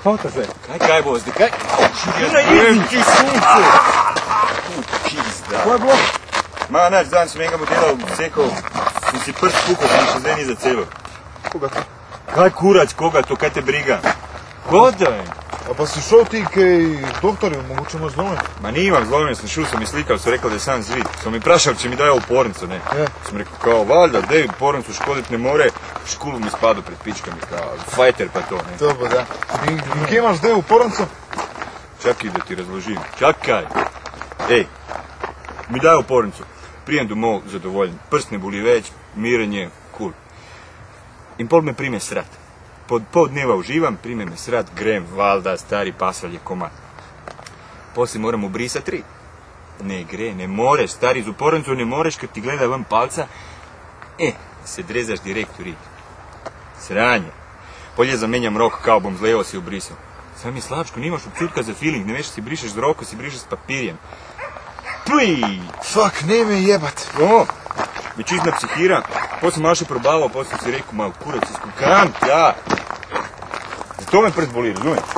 Hauta se. Kaj bozdi, kaj? Ti sunce! Pizda. Ko je bilo? Ma, naš dan sam njega modela sekao, sam si prst pukao, sam še zdaj ni za celo. Koga to? Kaj kurac, koga to, kaj te briga? Kodaj! A pa si šel ti kaj doktorju, mogoče imaš zlome? Ma nimam zlomljen, sam šel, sam i slikal, su rekao da je sam zvid. Sam mi prašao, će mi daje upornicu, ne? Sam rekao, kao, valjda, dej upornicu škodit ne more, škulu mi spadu pred pičkami, kao, fajter pa to, ne? Dobro, da. I kje imaš dej upornicu? Čakaj da ti razložim, čakaj! Ej, mi daje upornicu, prijem domov zadovoljen, prst ne boli već, miren je, cool. In pol me prime srat. Po pol dneva uživam, prime me srat, grem, valda, stari pasalj je komad. Poslije moram ubrisat 3. Ne gre, ne moreš, stari, z upornicu ne moreš, kad ti gleda ven palca, se drezaš direkt u rit. Sranje. Polje zamenjam rok, kao bom zlevo si ubrisao. Sam je Slavčko, nimaš občutka za feeling, ne veš si brišeš z roko, si brišeš s papirjem. Puj! Fuck, ne me jebat. O, već izna psihira, poslije malo še probavao, poslije si rekao, malo kurac, iskukam, ja. Zato me prst boli, razumiješ?